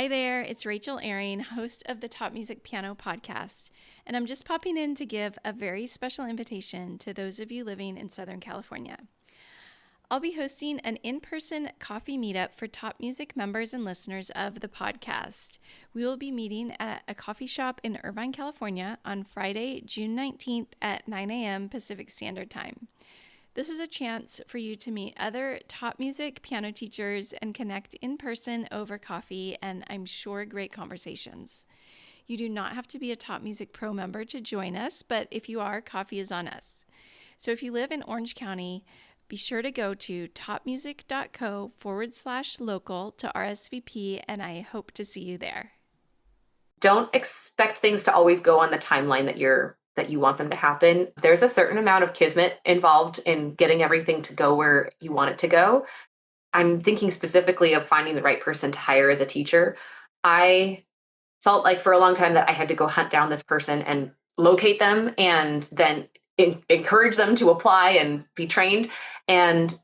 Hi there, it's Rachel Airing, host of the Top Music Piano podcast, and I'm just popping in to give a very special invitation to those of you living in Southern California. I'll be hosting an in-person coffee meetup for Top Music members and listeners of the podcast. We will be meeting at a coffee shop in Irvine, California on Friday, June 19th at 9 a.m. Pacific Standard Time. This is a chance for you to meet other top music piano teachers and connect in person over coffee and I'm sure great conversations. You do not have to be a Top Music Pro member to join us, but if you are, coffee is on us. So if you live in Orange County, be sure to go to topmusic.co/local to RSVP, and I hope to see you there. Don't expect things to always go on the timeline that you want them to happen. There's a certain amount of kismet involved in getting everything to go where you want it to go. I'm thinking specifically of finding the right person to hire as a teacher. I felt like for a long time that I had to go hunt down this person and locate them and then encourage them to apply and be trained. And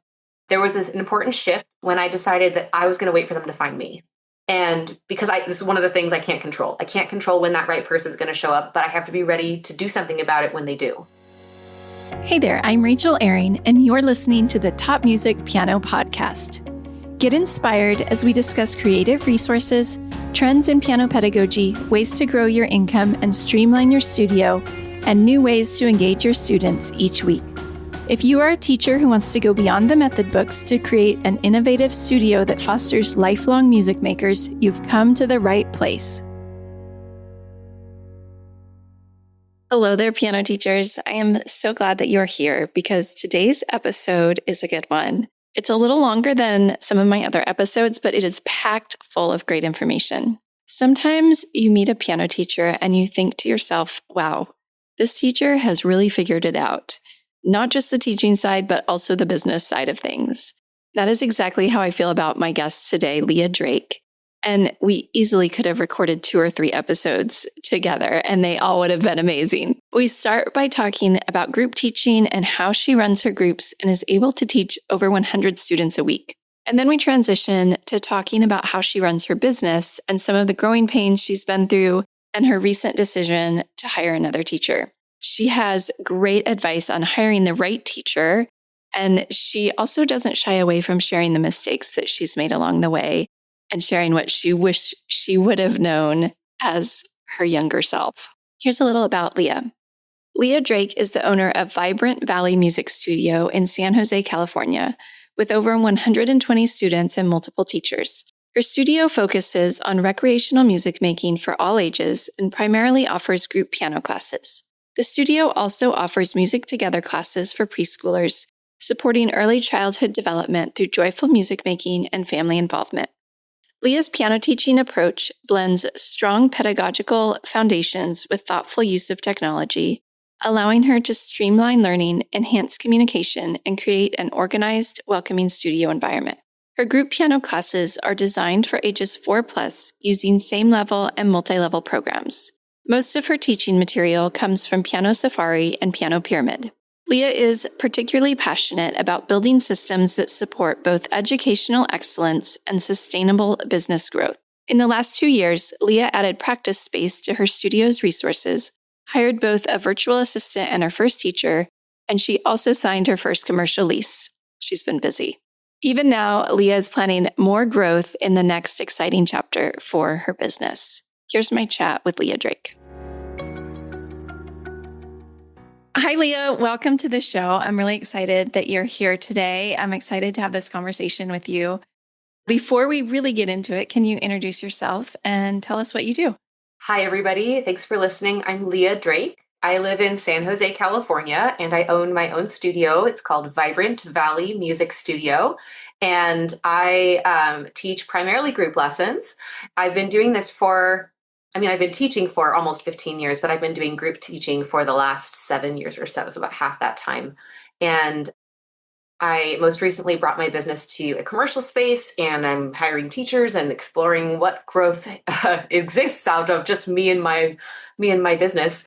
there was an important shift when I decided that I was going to wait for them to find me. And because this is one of the things I can't control. I can't control when that right person's going to show up, but I have to be ready to do something about it when they do. Hey there, I'm Rachel Airing, and you're listening to the Top Music Piano Podcast. Get inspired as we discuss creative resources, trends in piano pedagogy, ways to grow your income and streamline your studio, and new ways to engage your students each week. If you are a teacher who wants to go beyond the method books to create an innovative studio that fosters lifelong music makers, you've come to the right place. Hello there, piano teachers. I am so glad that you're here because today's episode is a good one. It's a little longer than some of my other episodes, but it is packed full of great information. Sometimes you meet a piano teacher and you think to yourself, wow, this teacher has really figured it out. Not just the teaching side, but also the business side of things. That is exactly how I feel about my guest today, Leah Drake. And we easily could have recorded 2 or 3 episodes together, and they all would have been amazing. We start by talking about group teaching and how she runs her groups and is able to teach over 100 students a week. And then we transition to talking about how she runs her business and some of the growing pains she's been through and her recent decision to hire another teacher. She has great advice on hiring the right teacher, and she also doesn't shy away from sharing the mistakes that she's made along the way and sharing what she wished she would have known as her younger self. Here's a little about Leah. Leah Drake is the owner of Vibrant Valley Music Studio in San Jose, California, with over 120 students and multiple teachers. Her studio focuses on recreational music making for all ages and primarily offers group piano classes. The studio also offers music together classes for preschoolers, supporting early childhood development through joyful music making and family involvement. Leah's piano teaching approach blends strong pedagogical foundations with thoughtful use of technology, allowing her to streamline learning, enhance communication, and create an organized, welcoming studio environment. Her group piano classes are designed for ages 4+ using same-level and multi-level programs. Most of her teaching material comes from Piano Safari and Piano Pyramid. Leah is particularly passionate about building systems that support both educational excellence and sustainable business growth. In the last 2 years, Leah added practice space to her studio's resources, hired both a virtual assistant and her first teacher, and she also signed her first commercial lease. She's been busy. Even now, Leah is planning more growth in the next exciting chapter for her business. Here's my chat with Leah Drake. Hi, Leah. Welcome to the show. I'm really excited that you're here today. I'm excited to have this conversation with you. Before we really get into it, can you introduce yourself and tell us what you do? Hi, everybody. Thanks for listening. I'm Leah Drake. I live in San Jose, California, and I own my own studio. It's called Vibrant Valley Music Studio. And I teach primarily group lessons. I've been doing this I've been teaching for almost 15 years, but I've been doing group teaching for the last 7 years or so about half that time. And I most recently brought my business to a commercial space, and I'm hiring teachers and exploring what growth exists out of just me and my business.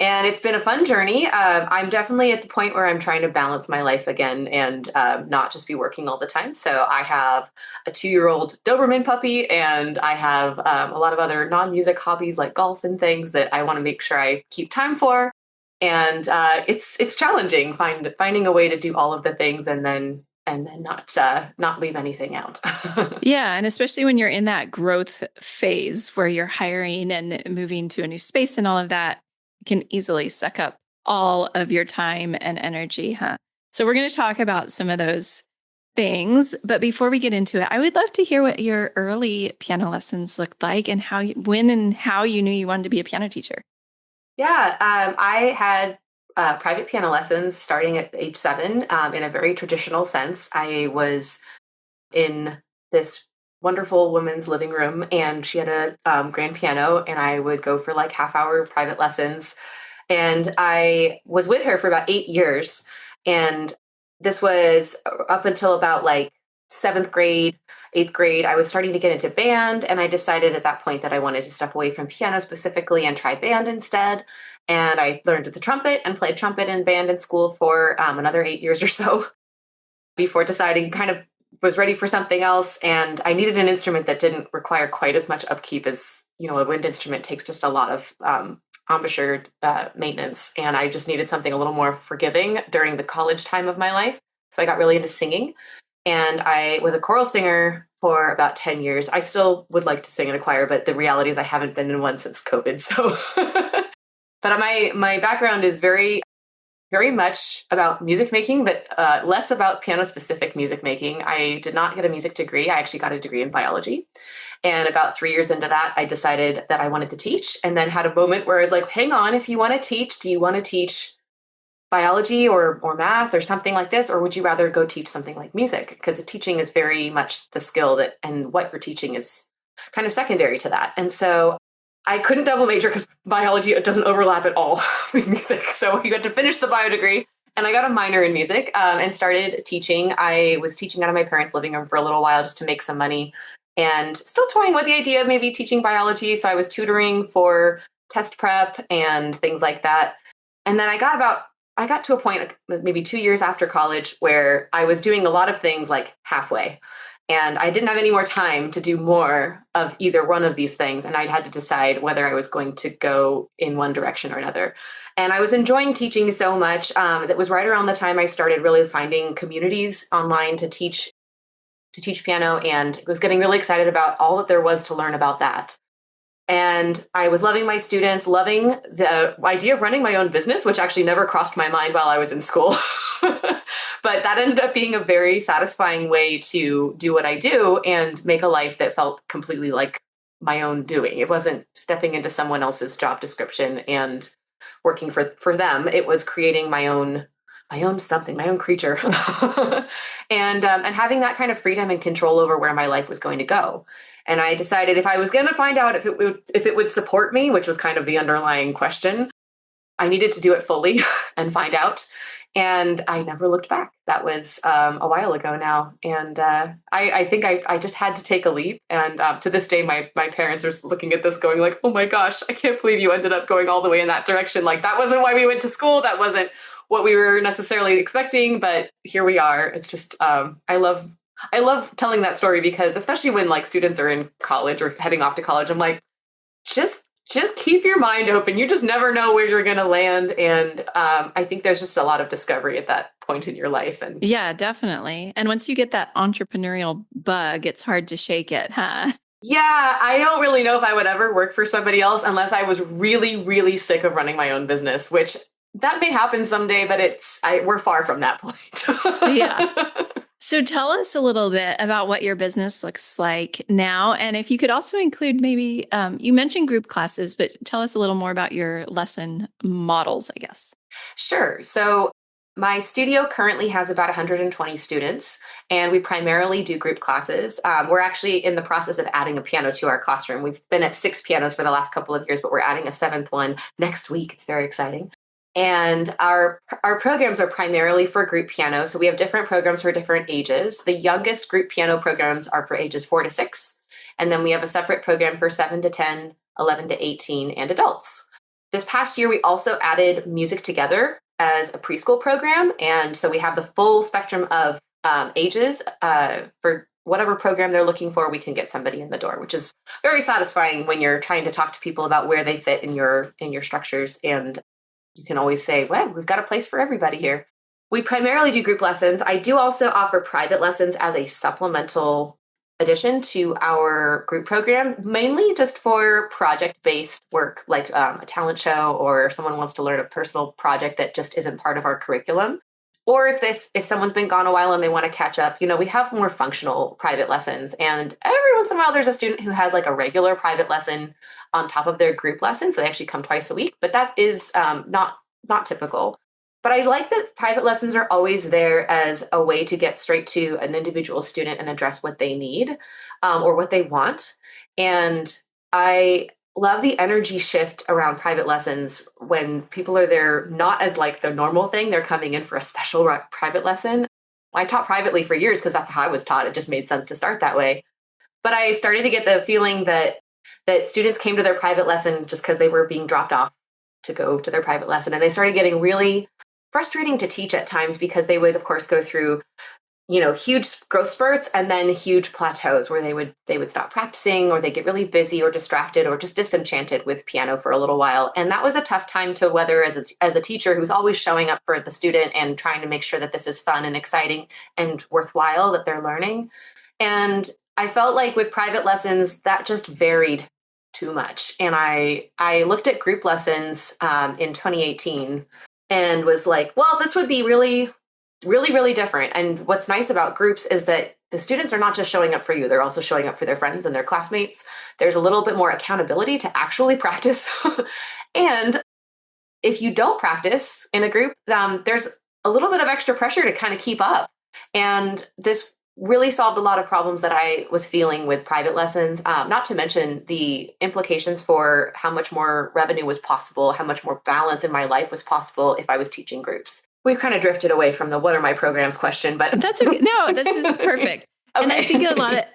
And it's been a fun journey. I'm definitely at the point where I'm trying to balance my life again and not just be working all the time. So I have a 2-year-old Doberman puppy, and I have a lot of other non-music hobbies like golf and things that I want to make sure I keep time for. And it's challenging finding a way to do all of the things and then not leave anything out. Yeah. And especially when you're in that growth phase where you're hiring and moving to a new space and all of that, it can easily suck up all of your time and energy, huh? So we're going to talk about some of those things. But before we get into it, I would love to hear what your early piano lessons looked like and when and how you knew you wanted to be a piano teacher. Yeah, I had private piano lessons starting at age 7 in a very traditional sense. I was in this wonderful woman's living room, and she had a grand piano, and I would go for like half-hour private lessons. And I was with her for about 8 years. And this was up until about like seventh grade, eighth grade. I was starting to get into band. And I decided at that point that I wanted to step away from piano specifically and try band instead. And I learned the trumpet and played trumpet in band in school for another 8 years or so before deciding kind of was ready for something else. And I needed an instrument that didn't require quite as much upkeep as, a wind instrument takes just a lot of embouchure maintenance. And I just needed something a little more forgiving during the college time of my life. So I got really into singing. And I was a choral singer for about 10 years. I still would like to sing in a choir, but the reality is I haven't been in one since COVID. So, but my background is very much about music making, but less about piano specific music making. I did not get a music degree. I actually got a degree in biology. And about 3 years into that, I decided that I wanted to teach, and then had a moment where I was like, hang on, if you want to teach, do you want to teach biology or math or something like this? Or would you rather go teach something like music? Because the teaching is very much the skill and what you're teaching is kind of secondary to that. And so I couldn't double major because biology doesn't overlap at all with music. So you had to finish the bio degree. And I got a minor in music and started teaching. I was teaching out of my parents' living room for a little while just to make some money, and still toying with the idea of maybe teaching biology. So I was tutoring for test prep and things like that. And then I got to a point maybe 2 years after college where I was doing a lot of things like halfway. And I didn't have any more time to do more of either one of these things. And I had to decide whether I was going to go in one direction or another. And I was enjoying teaching so much. That was right around the time I started really finding communities online to teach piano, and was getting really excited about all that there was to learn about that. And I was loving my students, loving the idea of running my own business, which actually never crossed my mind while I was in school. But that ended up being a very satisfying way to do what I do and make a life that felt completely like my own doing. It wasn't stepping into someone else's job description and working for them. It was creating my own something, my own creature, and having that kind of freedom and control over where my life was going to go. And I decided if I was going to find out if it would support me, which was kind of the underlying question, I needed to do it fully and find out. And I never looked back. That was a while ago now. And I think I just had to take a leap. And to this day, my parents are looking at this going like, oh my gosh, I can't believe you ended up going all the way in that direction. Like, that wasn't why we went to school. That wasn't what we were necessarily expecting. But here we are. It's just, I love telling that story because especially when like students are in college or heading off to college, I'm like, just keep your mind open. You just never know where you're going to land. And I think there's just a lot of discovery at that point in your life. And Yeah, definitely. And once you get that entrepreneurial bug, it's hard to shake it, huh? yeah, I don't really know if I would ever work for somebody else unless I was really, really sick of running my own business, which that may happen someday, but we're far from that point. Yeah. So tell us a little bit about what your business looks like now. And if you could also include maybe, you mentioned group classes, but tell us a little more about your lesson models, I guess. Sure. So my studio currently has about 120 students, and we primarily do group classes. We're actually in the process of adding a piano to our classroom. We've been at 6 pianos for the last couple of years, but we're adding a seventh one next week. It's very exciting. And our programs are primarily for group piano. So we have different programs for different ages. The youngest group piano programs are for ages 4 to 6. And then we have a separate program for 7 to 10, 11 to 18, and adults. This past year, we also added Music Together as a preschool program. And so we have the full spectrum of ages for whatever program they're looking for. We can get somebody in the door, which is very satisfying when you're trying to talk to people about where they fit in your structures. And you can always say, well, we've got a place for everybody here. We primarily do group lessons. I do also offer private lessons as a supplemental addition to our group program, mainly just for project-based work, like a talent show, or if someone wants to learn a personal project that just isn't part of our curriculum. Or if someone's been gone a while and they want to catch up, we have more functional private lessons. And every once in a while, there's a student who has like a regular private lesson on top of their group lesson. So they actually come twice a week, but that is not typical. But I like that private lessons are always there as a way to get straight to an individual student and address what they need or what they want. And I love the energy shift around private lessons when people are there, not as like the normal thing. They're coming in for a special private lesson. I taught privately for years because that's how I was taught. It just made sense to start that way. But I started to get the feeling that students came to their private lesson just because they were being dropped off to go to their private lesson. And they started getting really frustrating to teach at times because they would, of course, go through, huge growth spurts and then huge plateaus where they would stop practicing, or they get really busy or distracted or just disenchanted with piano for a little while. And that was a tough time to weather as a teacher who's always showing up for the student and trying to make sure that this is fun and exciting and worthwhile, that they're learning. And I felt like with private lessons, that just varied too much. And I looked at group lessons in 2018 and was like, well, this would be really, really, really different. And what's nice about groups is that the students are not just showing up for you, they're also showing up for their friends and their classmates. There's a little bit more accountability to actually practice. And if you don't practice in a group, there's a little bit of extra pressure to kind of keep up. And this really solved a lot of problems that I was feeling with private lessons, not to mention the implications for how much more revenue was possible, how much more balance in my life was possible if I was teaching groups. We've kind of drifted away from the what are my programs question, but that's okay. No, this is perfect. Okay. And I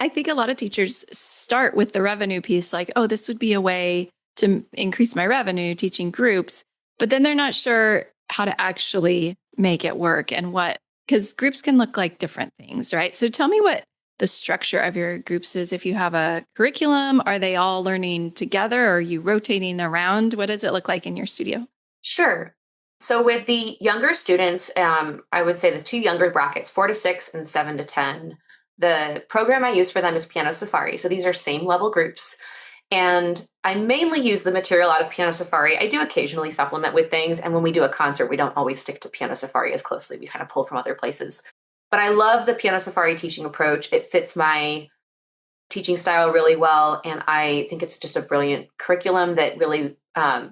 think a lot of teachers start with the revenue piece, like, oh, this would be a way to increase my revenue teaching groups, but then they're not sure how to actually make it work and because groups can look like different things, right? So tell me what the structure of your groups is. If you have a curriculum, are they all learning together? Or are you rotating around? What does it look like in your studio? Sure. So with the younger students, I would say the two younger brackets, 4 to 6 and 7 to 10, the program I use for them is Piano Safari. So these are same level groups. And I mainly use the material out of Piano Safari. I do occasionally supplement with things. And when we do a concert, we don't always stick to Piano Safari as closely. We kind of pull from other places. But I love the Piano Safari teaching approach. It fits my teaching style really well. And I think it's just a brilliant curriculum that really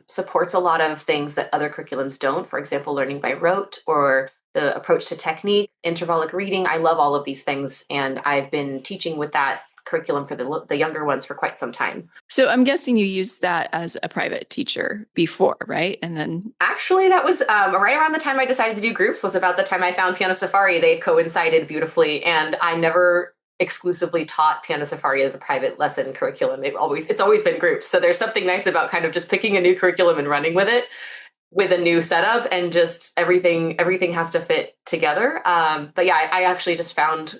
supports a lot of things that other curriculums don't. For example, learning by rote or the approach to technique, intervallic reading. I love all of these things. And I've been teaching with that curriculum for the younger ones for quite some time. So I'm guessing you used that as a private teacher before, right? And then actually that was right around the time I decided to do groups, was about the time I found Piano Safari. They coincided beautifully, and I never exclusively taught Piano Safari as a private lesson curriculum. It's always been groups. So there's something nice about kind of just picking a new curriculum and running with it with a new setup, and just everything has to fit together. But yeah, I actually just found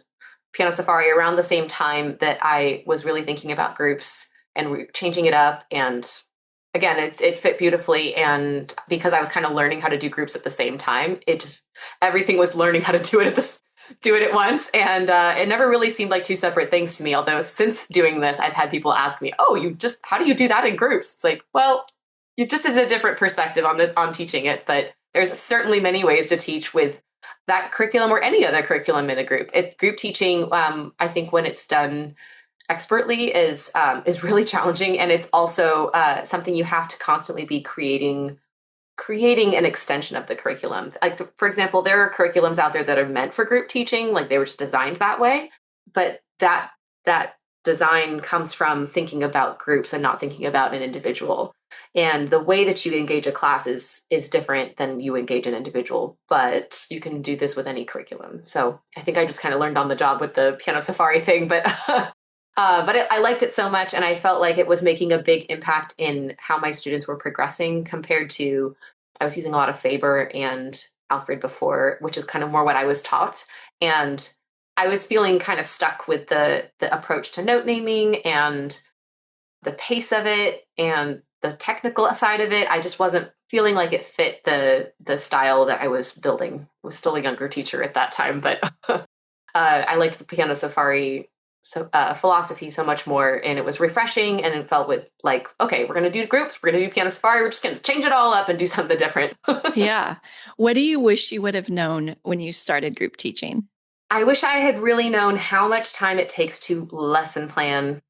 Piano Safari around the same time that I was really thinking about groups and changing it up. And again, it fit beautifully. And because I was kind of learning how to do groups at the same time, everything was learning how to do it at once. And it never really seemed like two separate things to me. Although since doing this, I've had people ask me, oh, how do you do that in groups? It's like, well, it just is a different perspective on teaching it. But there's certainly many ways to teach with that curriculum or any other curriculum in a group. Group teaching, I think when it's done expertly is really challenging. And it's also something you have to constantly be creating an extension of the curriculum. Like, for example, there are curriculums out there that are meant for group teaching, like they were just designed that way. But that design comes from thinking about groups and not thinking about an individual. And the way that you engage a class is different than you engage an individual, but you can do this with any curriculum. So I think I just kind of learned on the job with the Piano Safari thing, but But I liked it so much, and I felt like it was making a big impact in how my students were progressing compared to, I was using a lot of Faber and Alfred before, which is kind of more what I was taught. And I was feeling kind of stuck with the approach to note naming and the pace of it and the technical side of it. I just wasn't feeling like it fit the style that I was building. I was still a younger teacher at that time, but I liked the piano safari philosophy so much more, and it was refreshing, and it felt with like, okay, we're going to do groups, we're going to do piano safari, we're just going to change it all up and do something different. Yeah. What do you wish you would have known when you started group teaching? I wish I had really known how much time it takes to lesson plan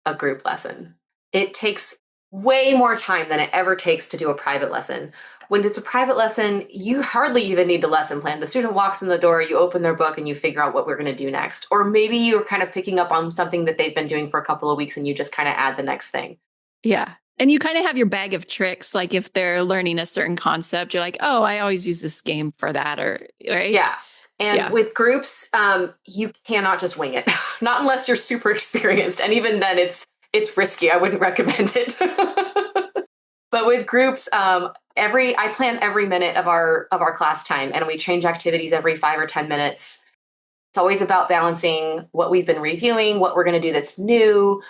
a group lesson. It takes way more time than it ever takes to do a private lesson. When it's a private lesson, you hardly even need to lesson plan. The student walks in the door, you open their book, and you figure out what we're going to do next. Or maybe you're kind of picking up on something that they've been doing for a couple of weeks and you just kind of add the next thing. Yeah. And you kind of have your bag of tricks. Like if they're learning a certain concept, you're like, oh, I always use this game for that. Or, right? Yeah. And Yeah. with groups, you cannot just wing it, not unless you're super experienced. And even then, it's risky. I wouldn't recommend it. But with groups, I plan every minute of our class time, and we change activities every 5 or 10 minutes. It's always about balancing what we've been reviewing, what we're going to do that's new,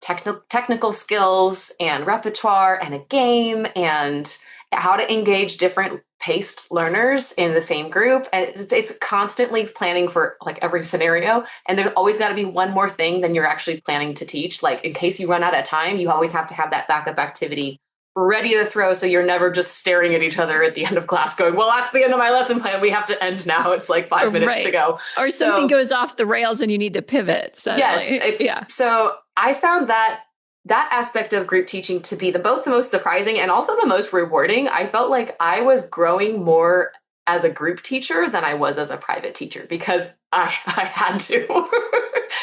technical skills and repertoire and a game, and how to engage different paced learners in the same group. And it's constantly planning for like every scenario. And there's always got to be one more thing than you're actually planning to teach. Like in case you run out of time, you always have to have that backup activity ready to throw, so you're never just staring at each other at the end of class going, well, that's the end of my lesson plan, we have to end now, it's like 5 minutes to go, or something goes off the rails and you need to pivot suddenly. Yes, so I found that aspect of group teaching to be both the most surprising and also the most rewarding. I felt like I was growing more as a group teacher than I was as a private teacher, because I had to.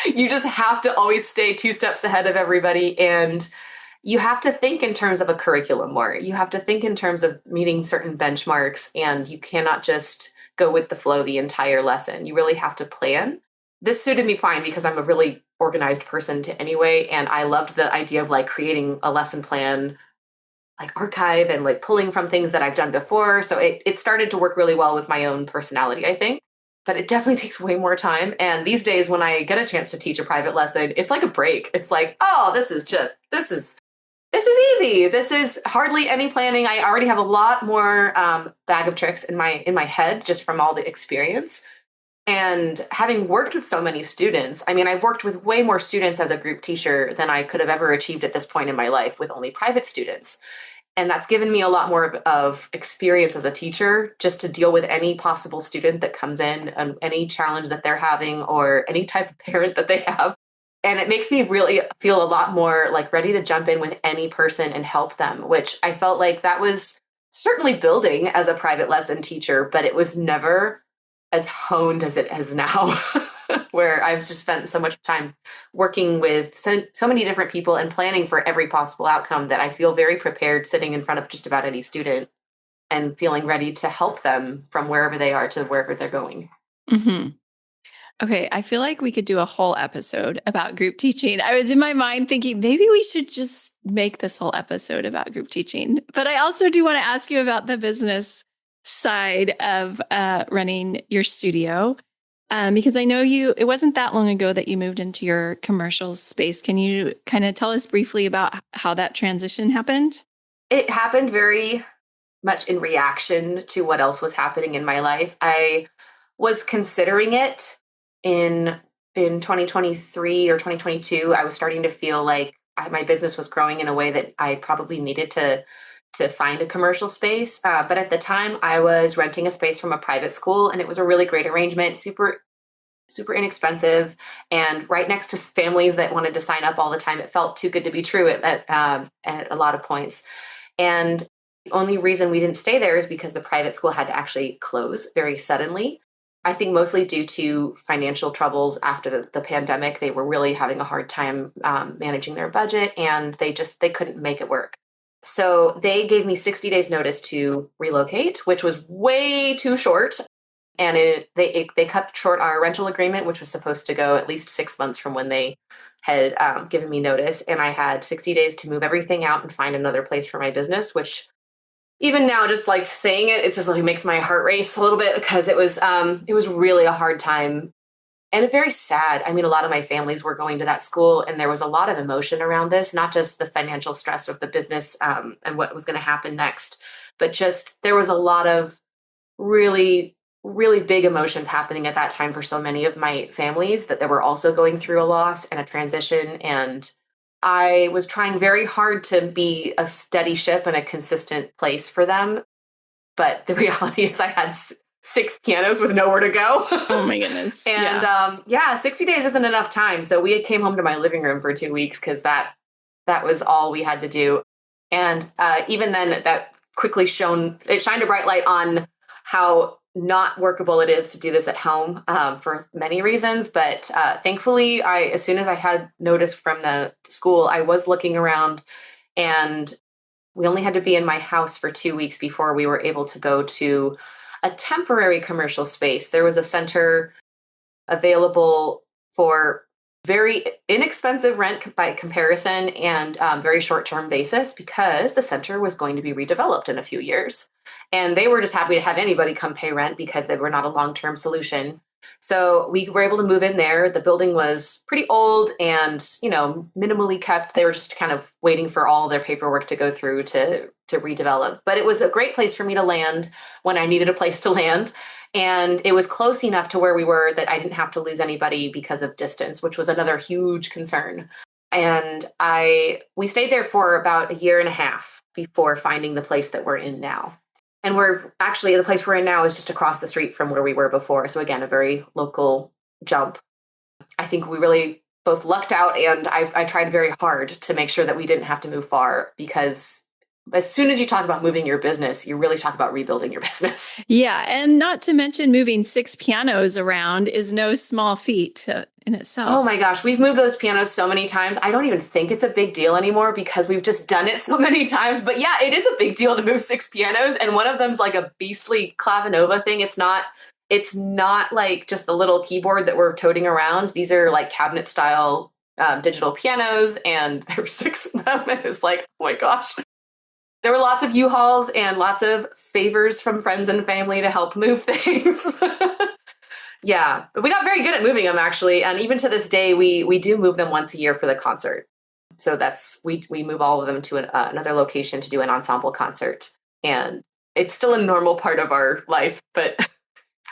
You just have to always stay 2 steps ahead of everybody, and you have to think in terms of a curriculum more. You have to think in terms of meeting certain benchmarks, and you cannot just go with the flow the entire lesson. You really have to plan. This suited me fine because I'm a really organized person anyway, and I loved the idea of like creating a lesson plan, like archive and like pulling from things that I've done before. So it started to work really well with my own personality, I think. But it definitely takes way more time. And these days when I get a chance to teach a private lesson, it's like a break. It's like, oh, this is easy. This is hardly any planning. I already have a lot more bag of tricks in my head just from all the experience. And having worked with so many students, I mean, I've worked with way more students as a group teacher than I could have ever achieved at this point in my life with only private students. And that's given me a lot more of experience as a teacher, just to deal with any possible student that comes in and any challenge that they're having or any type of parent that they have. And it makes me really feel a lot more like ready to jump in with any person and help them, which I felt like that was certainly building as a private lesson teacher, but it was never as honed as it is now, where I've just spent so much time working with so many different people and planning for every possible outcome that I feel very prepared sitting in front of just about any student and feeling ready to help them from wherever they are to wherever they're going. Mm-hmm. Okay, I feel like we could do a whole episode about group teaching. I was in my mind thinking maybe we should just make this whole episode about group teaching. But I also do want to ask you about the business side of running your studio, because I know it wasn't that long ago that you moved into your commercial space. Can you kind of tell us briefly about how that transition happened? It happened very much in reaction to what else was happening in my life. I was considering it in 2023 or 2022. I was starting to feel like my business was growing in a way that I probably needed to find a commercial space. But at the time, I was renting a space from a private school, and it was a really great arrangement, super inexpensive, and right next to families that wanted to sign up all the time. It felt too good to be true at a lot of points. And the only reason we didn't stay there is because the private school had to actually close very suddenly. I think mostly due to financial troubles after the pandemic. They were really having a hard time managing their budget, and they couldn't make it work. So they gave me 60 days notice to relocate, which was way too short. And they cut short our rental agreement, which was supposed to go at least 6 months from when they had given me notice. And I had 60 days to move everything out and find another place for my business, which even now, just like saying it, it just like makes my heart race a little bit because it was really a hard time and very sad. I mean, a lot of my families were going to that school, and there was a lot of emotion around this, not just the financial stress of the business and what was going to happen next, but just there was a lot of really, really big emotions happening at that time for so many of my families that they were also going through a loss and a transition. And I was trying very hard to be a steady ship and a consistent place for them. But the reality is I had six pianos with nowhere to go. Oh my goodness. And yeah, 60 days isn't enough time. So we came home to my living room for 2 weeks because that was all we had to do. And even then, that quickly shined a bright light on how not workable it is to do this at home for many reasons. But thankfully, as soon as I had notice from the school, I was looking around, and we only had to be in my house for 2 weeks before we were able to go to a temporary commercial space. There was a center available for very inexpensive rent by comparison and very short-term basis because the center was going to be redeveloped in a few years. And they were just happy to have anybody come pay rent because they were not a long-term solution. So we were able to move in there. The building was pretty old and, minimally kept. They were just kind of waiting for all their paperwork to go through to redevelop. But it was a great place for me to land when I needed a place to land. And it was close enough to where we were that I didn't have to lose anybody because of distance, which was another huge concern. And we stayed there for about a year and a half before finding the place that we're in now. And the place we're in now is just across the street from where we were before. So again, a very local jump. I think we really both lucked out, and I tried very hard to make sure that we didn't have to move far, because as soon as you talk about moving your business, you really talk about rebuilding your business. Yeah. And not to mention moving 6 pianos around is no small feat in itself. Oh my gosh, we've moved those pianos so many times. I don't even think it's a big deal anymore because we've just done it so many times. But yeah, it is a big deal to move 6 pianos. And one of them's like a beastly clavinova thing. It's not like just the little keyboard that we're toting around. These are like cabinet style digital pianos, and there were 6 of them. And it was like, oh my gosh. There were lots of U-Hauls and lots of favors from friends and family to help move things. Yeah, but we got very good at moving them, actually. And even to this day, we do move them once a year for the concert. So we move all of them to another location to do an ensemble concert. And it's still a normal part of our life. But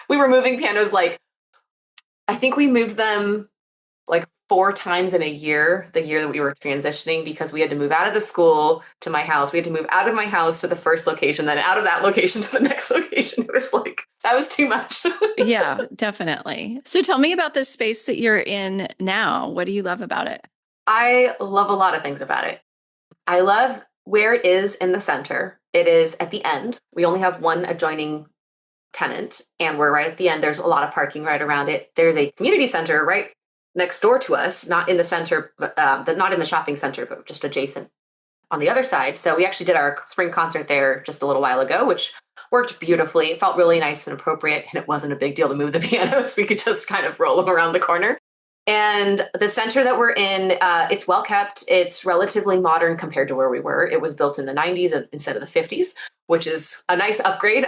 we were moving pianos I think we moved them 4 times in a year, the year that we were transitioning, because we had to move out of the school to my house. We had to move out of my house to the first location, then out of that location to the next location. It was that was too much. Yeah, definitely. So tell me about this space that you're in now. What do you love about it? I love a lot of things about it. I love where it is in the center. It is at the end. We only have one adjoining tenant, and we're right at the end. There's a lot of parking right around it. There's a community center right next door to us, not in the center, but not in the shopping center, but just adjacent on the other side. So we actually did our spring concert there just a little while ago, which worked beautifully. It felt really nice and appropriate, and it wasn't a big deal to move the pianos. We could just kind of roll them around the corner. And the center that we're in, it's well kept. It's relatively modern compared to where we were. It was built in the 90s instead of the 50s, which is a nice upgrade.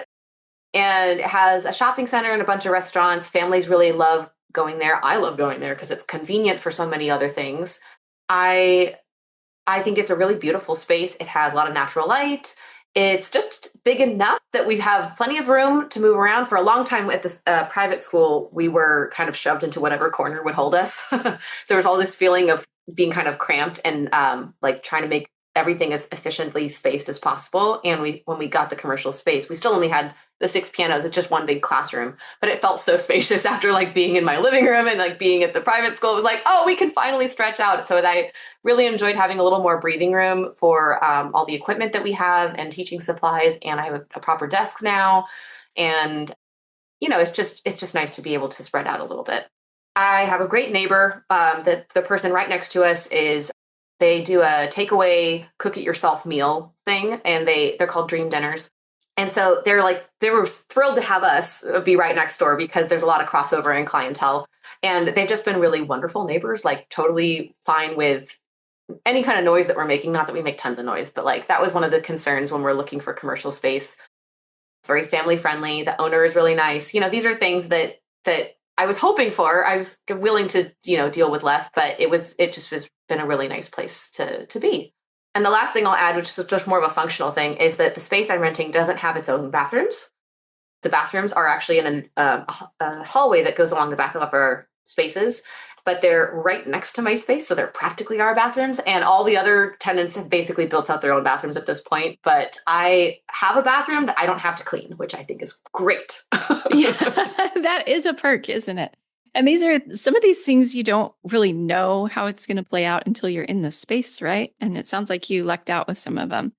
And it has a shopping center and a bunch of restaurants. Families really love going there. I love going there because it's convenient for so many other things. I think it's a really beautiful space. It has a lot of natural light. It's just big enough that we have plenty of room to move around. For a long time at this private school, we were kind of shoved into whatever corner would hold us. There was all this feeling of being kind of cramped and trying to make everything as efficiently spaced as possible. And when we got the commercial space, we still only had the 6 pianos. It's just one big classroom, but it felt so spacious after being in my living room and being at the private school. It was oh, we can finally stretch out. So I really enjoyed having a little more breathing room for all the equipment that we have and teaching supplies. And I have a proper desk now. And, it's just nice to be able to spread out a little bit. I have a great neighbor. The person right next to us they do a takeaway, cook it yourself meal thing. And they're called Dream Dinners. And so they were thrilled to have us be right next door because there's a lot of crossover in clientele. And they've just been really wonderful neighbors, like totally fine with any kind of noise that we're making. Not that we make tons of noise, but like that was one of the concerns when we're looking for commercial space. It's very family friendly. The owner is really nice. These are things that I was hoping for. I was willing to, deal with less, but it just has been a really nice place to be. And the last thing I'll add, which is just more of a functional thing, is that the space I'm renting doesn't have its own bathrooms. The bathrooms are actually in a hallway that goes along the back of our spaces, but they're right next to my space, so they're practically our bathrooms. And all the other tenants have basically built out their own bathrooms at this point. But I have a bathroom that I don't have to clean, which I think is great. Yeah, that is a perk, isn't it? And these are some of these things you don't really know how it's going to play out until you're in the space, right? And it sounds like you lucked out with some of them.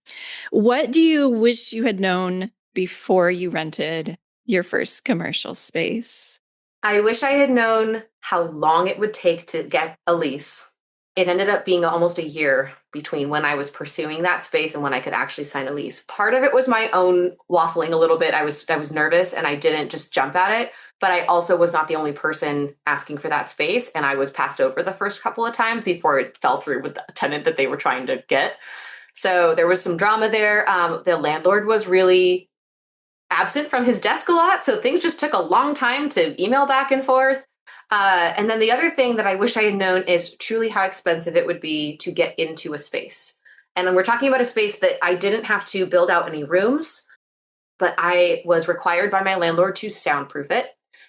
What do you wish you had known before you rented your first commercial space? I wish I had known how long it would take to get a lease. It ended up being almost a year between when I was pursuing that space and when I could actually sign a lease. Part of it was my own waffling a little bit. I was nervous and I didn't just jump at it, but I also was not the only person asking for that space, and I was passed over the first couple of times before it fell through with the tenant that they were trying to get. So there was some drama there. The landlord was really absent from his desk a lot, so things just took a long time to email back and forth. And then the other thing that I wish I had known is truly how expensive it would be to get into a space. And then we're talking about a space that I didn't have to build out any rooms, but I was required by my landlord to soundproof it,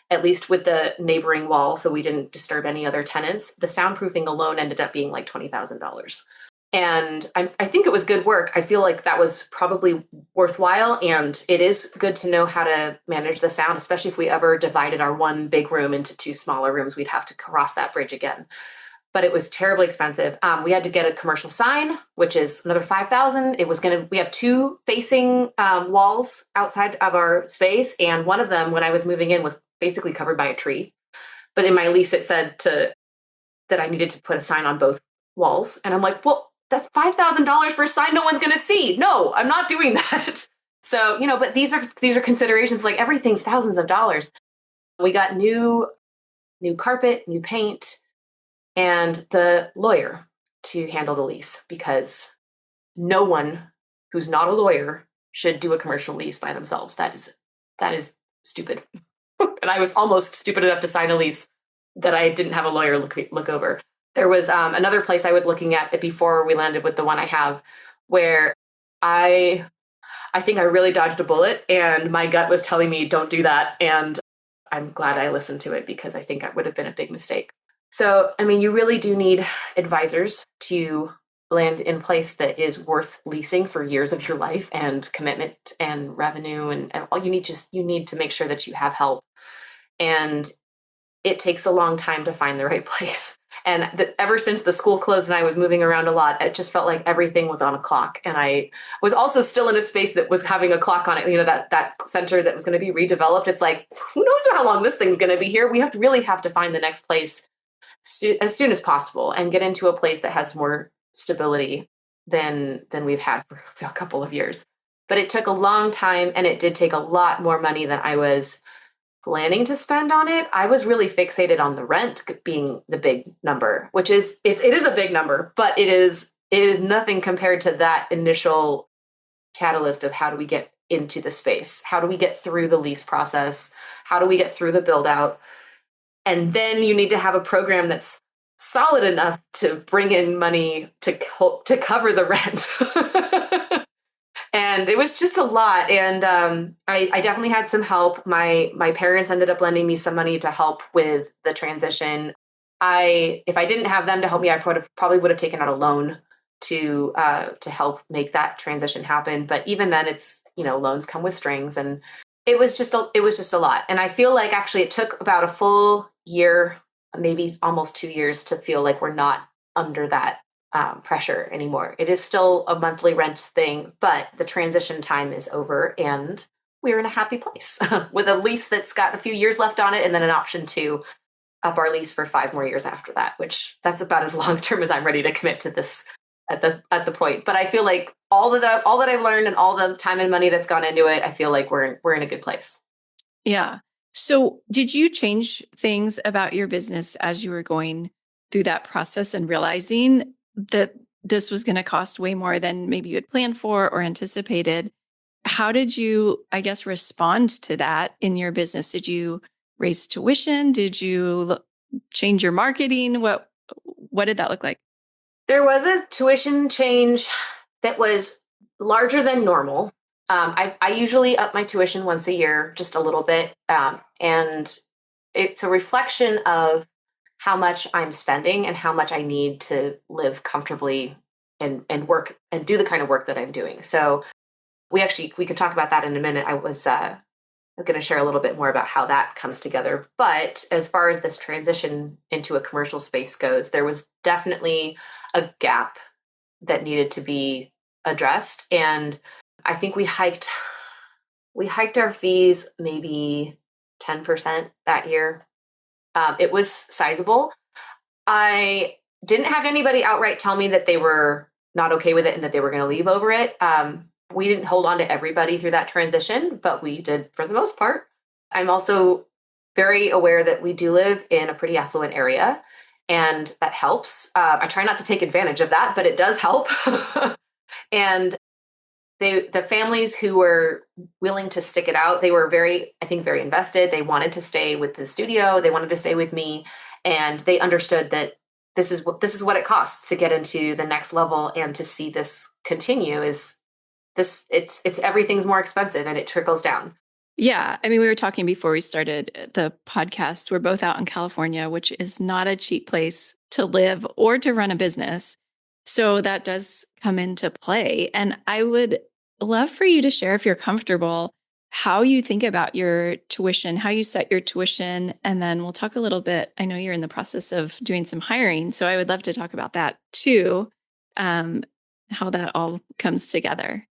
at least with the neighboring wall, so we didn't disturb any other tenants. The soundproofing alone ended up being like $20,000. And I think it was good work. I feel like that was probably worthwhile. And it is good to know how to manage the sound, especially if we ever divided our one big room into two smaller rooms, we'd have to cross that bridge again. But it was terribly expensive. We had to get a commercial sign, which is another $5,000. We have two facing walls outside of our space. And one of them, when I was moving in, was basically covered by a tree. But in my lease, it said that I needed to put a sign on both walls. And I'm like, well, that's $5,000 for a sign no one's going to see. No, I'm not doing that. So, but these are considerations. Like everything's thousands of dollars. We got new carpet, new paint, and the lawyer to handle the lease, because no one who's not a lawyer should do a commercial lease by themselves. That is stupid. And I was almost stupid enough to sign a lease that I didn't have a lawyer look over. There was another place I was looking at before we landed with the one I have, where I think I really dodged a bullet, and my gut was telling me don't do that. And I'm glad I listened to it, because I think that would have been a big mistake. So, you really do need advisors to land in a place that is worth leasing for years of your life, and commitment and revenue, and all you need to make sure that you have help. And it takes a long time to find the right place. And ever since the school closed and I was moving around a lot, it just felt like everything was on a clock. And I was also still in a space that was having a clock on it, that center that was going to be redeveloped. It's like, who knows how long this thing's going to be here? We have to find the next place as soon as possible and get into a place that has more stability than we've had for a couple of years. But it took a long time, and it did take a lot more money than I was planning to spend on it. I was really fixated on the rent being the big number, which is it is a big number, but it is nothing compared to that initial catalyst of how do we get into the space? How do we get through the lease process? How do we get through the build out? And then you need to have a program that's solid enough to bring in money to cover the rent. And it was just a lot. And I definitely had some help. My parents ended up lending me some money to help with the transition. If I didn't have them to help me, I probably would have taken out a loan to help make that transition happen. But even then, it's, loans come with strings, and it was just a lot. And I feel like actually it took about a full year, maybe almost 2 years, to feel like we're not under that pressure anymore. It is still a monthly rent thing, but the transition time is over, and we're in a happy place with a lease that's got a few years left on it, and then an option to up our lease for 5 more years after that, which that's about as long term as I'm ready to commit to this at the point. But I feel like all that I've learned and all the time and money that's gone into it, I feel like we're in a good place. Yeah. So did you change things about your business as you were going through that process and realizing that this was going to cost way more than maybe you had planned for or anticipated? How did you, I guess, respond to that in your business? Did you raise tuition? Did you change your marketing? What did that look like? There was a tuition change that was larger than normal. I usually up my tuition once a year, just a little bit. And it's a reflection of how much I'm spending and how much I need to live comfortably and work and do the kind of work that I'm doing. So we can talk about that in a minute. I was going to share a little bit more about how that comes together. But as far as this transition into a commercial space goes, there was definitely a gap that needed to be addressed. And I think we hiked our fees maybe 10% that year. It was sizable. I didn't have anybody outright tell me that they were not okay with it and that they were going to leave over it. We didn't hold on to everybody through that transition, but we did for the most part. I'm also very aware that we do live in a pretty affluent area, and that helps. I try not to take advantage of that, but it does help. And the families who were willing to stick it out, they were I think very invested. They wanted to stay with the studio. They wanted to stay with me, and they understood that this is what it costs to get into the next level and to see this continue. It's everything's more expensive and it trickles down. Yeah. I mean, we were talking before we started the podcast. We're both out in California, which is not a cheap place to live or to run a business. So that does come into play. And I would love for you to share, if you're comfortable, how you think about your tuition, how you set your tuition. And then we'll talk a little bit. I know you're in the process of doing some hiring. So I would love to talk about that too, how that all comes together.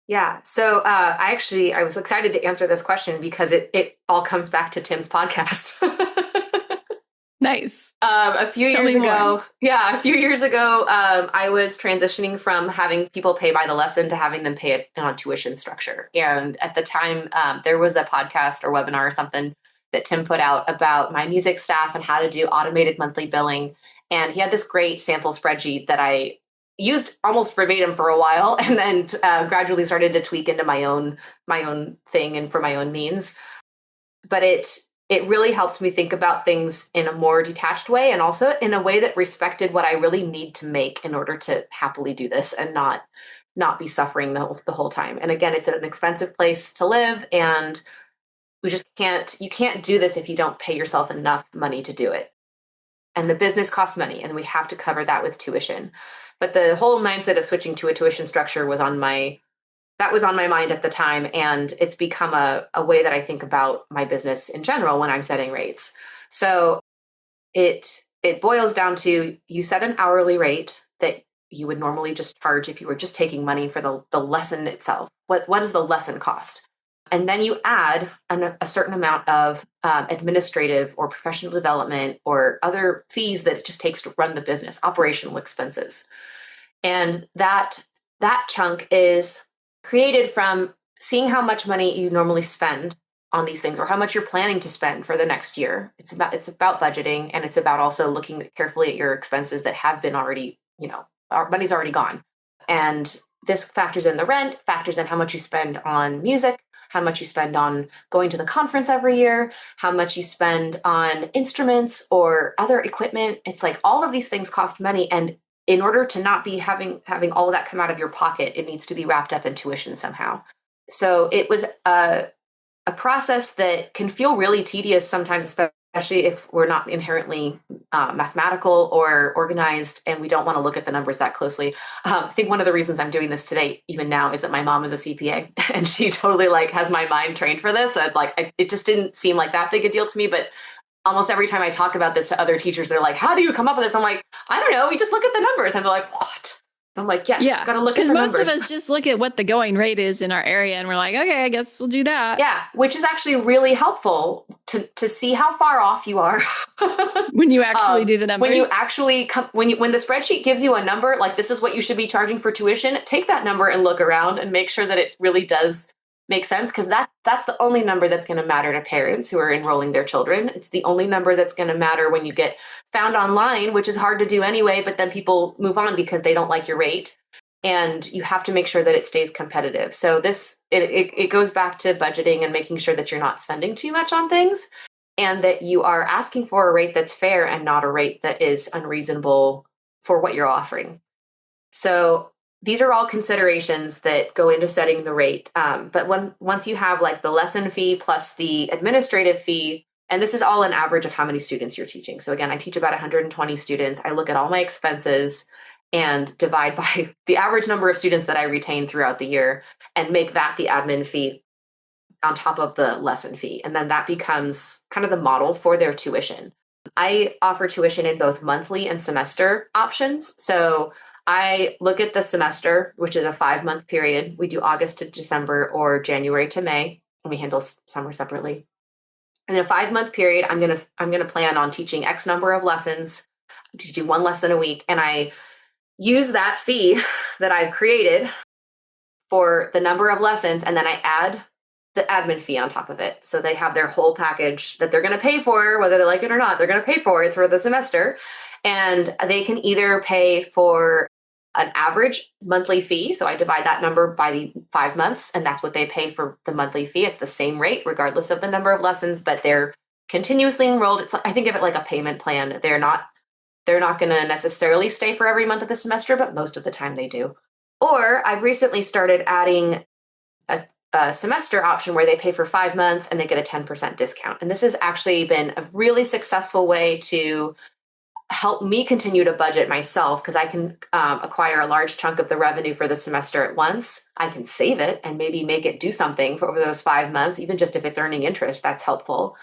Yeah. So I was excited to answer this question because it all comes back to Tim's podcast. Nice. A few years ago, I was transitioning from having people pay by the lesson to having them pay it on tuition structure. And at the time, there was a podcast or webinar or something that Tim put out about my music staff and how to do automated monthly billing. And he had this great sample spreadsheet that I used almost verbatim for a while, and then gradually started to tweak into my own thing and for my own means. But it really helped me think about things in a more detached way, and also in a way that respected what I really need to make in order to happily do this and not be suffering the whole time. And again, it's an expensive place to live, and you can't do this if you don't pay yourself enough money to do it. And the business costs money, and we have to cover that with tuition. But the whole mindset of switching to a tuition structure was on my mind at the time. And it's become a way that I think about my business in general when I'm setting rates. So it boils down to, you set an hourly rate that you would normally just charge if you were just taking money for the lesson itself. What does the lesson cost? And then you add a certain amount of administrative or professional development or other fees that it just takes to run the business, operational expenses. And that chunk is created from seeing how much money you normally spend on these things, or how much you're planning to spend for the next year. It's about budgeting, and it's about also looking carefully at your expenses that have been already, our money's already gone. And this factors in the rent, factors in how much you spend on music, how much you spend on going to the conference every year, how much you spend on instruments or other equipment. It's like all of these things cost money. And in order to not be having all of that come out of your pocket, it needs to be wrapped up in tuition somehow. So it was a process that can feel really tedious sometimes, especially if we're not inherently mathematical or organized, and we don't want to look at the numbers that closely. I think one of the reasons I'm doing this today, even now, is that my mom is a CPA, and she totally has my mind trained for this. It just didn't seem like that big a deal to me, but almost every time I talk about this to other teachers, they're like, how do you come up with this? I'm like, I don't know. We just look at the numbers. And they're like, what? I'm like, yes, Yeah. got to look at Because the most of numbers. us just look at what the going rate is in our area and we're like, okay, I guess we'll do that. Yeah, which is actually really helpful to see how far off you are. When you actually do the When you numbers. actually come, when the spreadsheet gives you a number, like this is what you should be charging for tuition, take that number and look around and make sure that it really does make sense, because that's the only number that's going to matter to parents who are enrolling their children. It's the only number that's going to matter when you get found online, which is hard to do anyway, but then people move on because they don't like your rate. And you have to make sure that it stays competitive. So it goes back to budgeting and making sure that you're not spending too much on things, and that you are asking for a rate that's fair and not a rate that is unreasonable for what you're offering. So these are all considerations that go into setting the rate. But once you have like the lesson fee plus the administrative fee, and this is all an average of how many students you're teaching. So again, I teach about 120 students. I look at all my expenses and divide by the average number of students that I retain throughout the year and make that the admin fee on top of the lesson fee. And then that becomes kind of the model for their tuition. I offer tuition in both monthly and semester options. So I look at the semester, which is a 5-month period. We do August to December or January to May, and we handle summer separately. In a 5-month period, I'm gonna plan on teaching X number of lessons, to do one lesson a week, and I use that fee that I've created for the number of lessons, and then I add the admin fee on top of it. So they have their whole package that they're going to pay for, whether they like it or not. They're going to pay for it for the semester. And they can either pay for an average monthly fee. So I divide that number by the 5 months, and that's what they pay for the monthly fee. It's the same rate, regardless of the number of lessons, but they're continuously enrolled. It's, I think of it like a payment plan. They're not going to necessarily stay for every month of the semester, but most of the time they do. Or I've recently started adding a semester option where they pay for 5 months and they get a 10% discount. And this has actually been a really successful way to help me continue to budget myself, because I can acquire a large chunk of the revenue for the semester at once. I can save it and maybe make it do something for over those 5 months, even just if it's earning interest, that's helpful.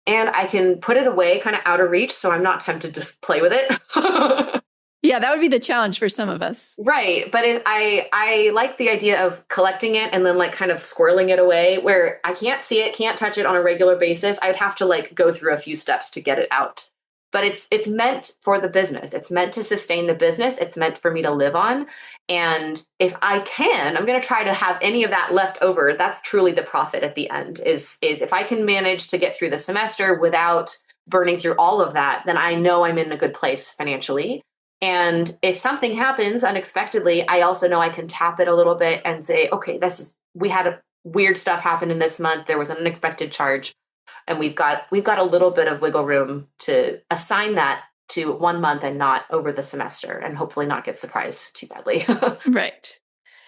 And I can put it away kind of out of reach, so I'm not tempted to play with it. Yeah, that would be the challenge for some of us. Right. But I like the idea of collecting it and then like kind of squirreling it away where I can't see it, can't touch it on a regular basis. I'd have to like go through a few steps to get it out. But it's meant for the business. It's meant to sustain the business. It's meant for me to live on. And if I can, I'm going to try to have any of that left over. That's truly the profit at the end is if I can manage to get through the semester without burning through all of that, then I know I'm in a good place financially. And if something happens unexpectedly, I also know I can tap it a little bit and say, okay, we had a weird stuff happen in this month. There was an unexpected charge, and we've got a little bit of wiggle room to assign that to 1 month and not over the semester, and hopefully not get surprised too badly. Right.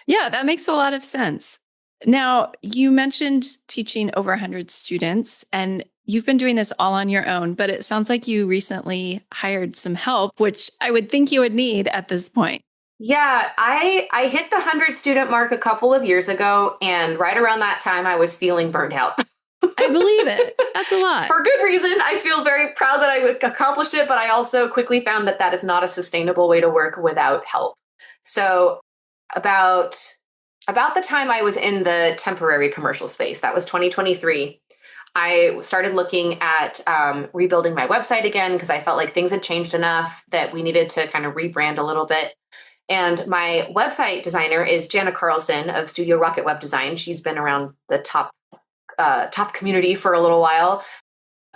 Yeah, that makes a lot of sense. Now, you mentioned teaching over 100 students, and you've been doing this all on your own, but it sounds like you recently hired some help, which I would think you would need at this point. Yeah, I hit the 100 student mark a couple of years ago, and right around that time I was feeling burned out. I believe it. That's a lot. For good reason. I feel very proud that I accomplished it, but I also quickly found that that is not a sustainable way to work without help. So about the time I was in the temporary commercial space, that was 2023, I started looking at rebuilding my website again, because I felt like things had changed enough that we needed to kind of rebrand a little bit. And my website designer is Jana Carlson of Studio Rocket Web Design. She's been around the top community for a little while.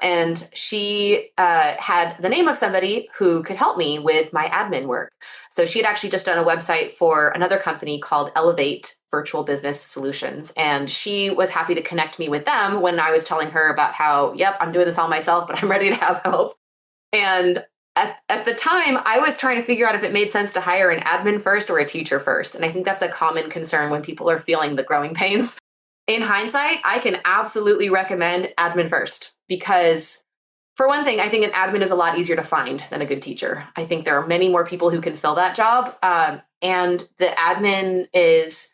And she had the name of somebody who could help me with my admin work. So she had actually just done a website for another company called Elevate Virtual Business Solutions. And she was happy to connect me with them when I was telling her about how, yep, I'm doing this all myself, but I'm ready to have help. And at the time, I was trying to figure out if it made sense to hire an admin first or a teacher first. And I think that's a common concern when people are feeling the growing pains. In hindsight, I can absolutely recommend admin first, because for one thing, I think an admin is a lot easier to find than a good teacher. I think there are many more people who can fill that job. And the admin is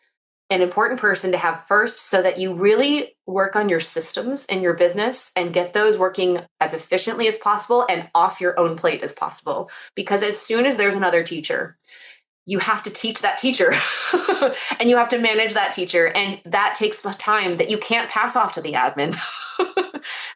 an important person to have first, so that you really work on your systems in your business and get those working as efficiently as possible and off your own plate as possible. Because as soon as there's another teacher, you have to teach that teacher and you have to manage that teacher. And that takes the time that you can't pass off to the admin.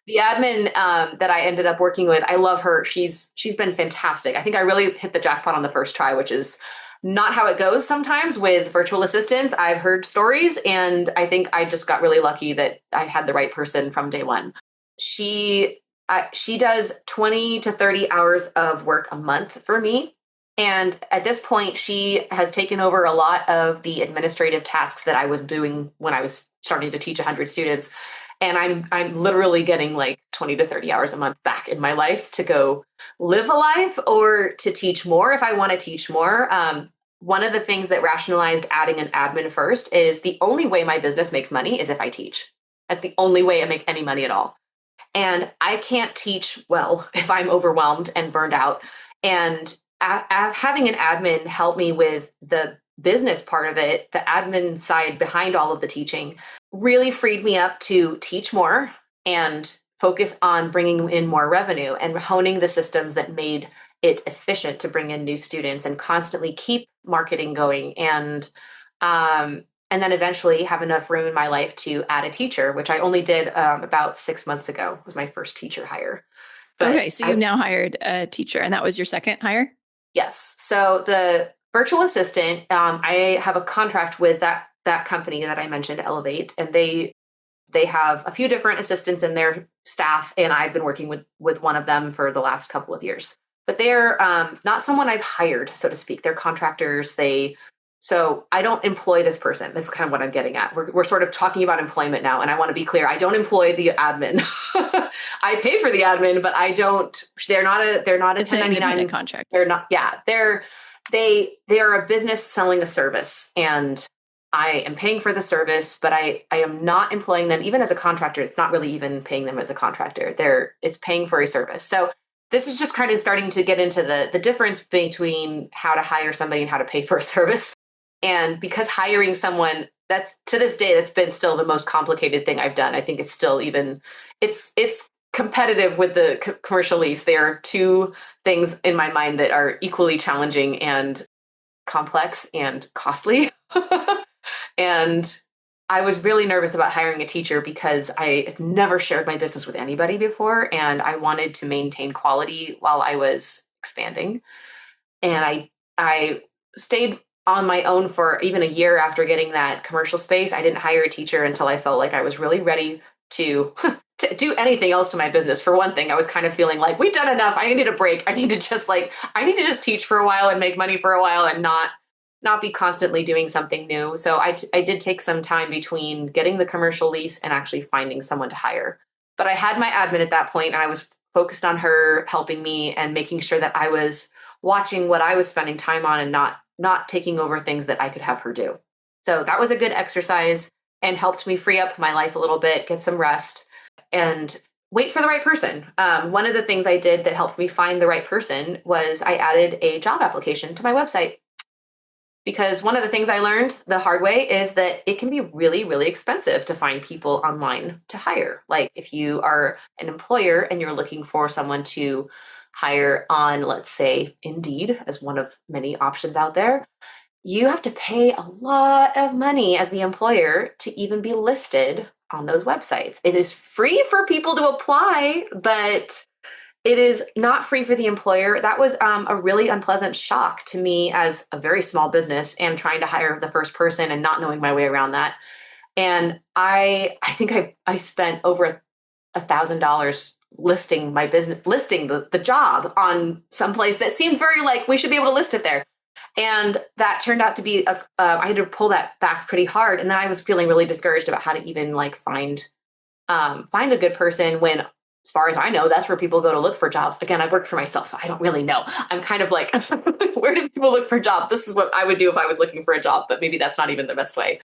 The admin that I ended up working with, I love her. She's been fantastic. I think I really hit the jackpot on the first try, which is not how it goes sometimes with virtual assistants. I've heard stories, and I think I just got really lucky that I had the right person from day one. She does 20 to 30 hours of work a month for me. And at this point, she has taken over a lot of the administrative tasks that I was doing when I was starting to teach 100 students. And I'm literally getting like 20 to 30 hours a month back in my life to go live a life or to teach more if I want to teach more. One of the things that rationalized adding an admin first is the only way my business makes money is if I teach. That's the only way I make any money at all. And I can't teach well if I'm overwhelmed and burned out. And having an admin help me with the business part of it, the admin side behind all of the teaching, really freed me up to teach more and focus on bringing in more revenue and honing the systems that made it efficient to bring in new students and constantly keep marketing going. And then eventually have enough room in my life to add a teacher, which I only did about 6 months ago, was my first teacher hire. But okay, so you've now hired a teacher, and that was your second hire? Yes. So the virtual assistant, I have a contract with that company that I mentioned, Elevate, and they have a few different assistants in their staff, and I've been working with one of them for the last couple of years. But they're not someone I've hired, so to speak. They're contractors. So I don't employ this person. This is kind of what I'm getting at. We're sort of talking about employment now, and I want to be clear. I don't employ the admin. I pay for the admin, but I don't. They're not a It's 1099 an independent contract. They're not. Yeah, they are a business selling a service, and I am paying for the service, but I am not employing them even as a contractor. It's not really even paying them as a contractor. It's paying for a service. So this is just kind of starting to get into the difference between how to hire somebody and how to pay for a service. And because hiring someone, that's to this day, that's been still the most complicated thing I've done. I think it's still it's competitive with the commercial lease. There are two things in my mind that are equally challenging and complex and costly. And I was really nervous about hiring a teacher because I had never shared my business with anybody before, and I wanted to maintain quality while I was expanding. And I stayed on my own for even a year after getting that commercial space. I didn't hire a teacher until I felt like I was really ready to do anything else to my business. For one thing, I was kind of feeling like we've done enough. I needed a break. I need to just teach for a while and make money for a while and not be constantly doing something new. So I did take some time between getting the commercial lease and actually finding someone to hire. But I had my admin at that point, and I was focused on her helping me and making sure that I was watching what I was spending time on and not taking over things that I could have her do. So that was a good exercise and helped me free up my life a little bit, get some rest, and wait for the right person. One of the things I did that helped me find the right person was I added a job application to my website. Because one of the things I learned the hard way is that it can be really, really expensive to find people online to hire. Like if you are an employer and you're looking for someone to hire on, let's say, Indeed as one of many options out there, you have to pay a lot of money as the employer to even be listed on those websites. It is free for people to apply, but it is not free for the employer. That was a really unpleasant shock to me as a very small business and trying to hire the first person and not knowing my way around that. And I think I spent over $1,000 listing my business, listing the job on someplace that seemed very like we should be able to list it there. And that turned out to be I had to pull that back pretty hard. And then I was feeling really discouraged about how to even like find a good person when, as far as I know, that's where people go to look for jobs. Again, I've worked for myself, so I don't really know. I'm kind of like, where do people look for jobs? This is what I would do if I was looking for a job, but maybe that's not even the best way.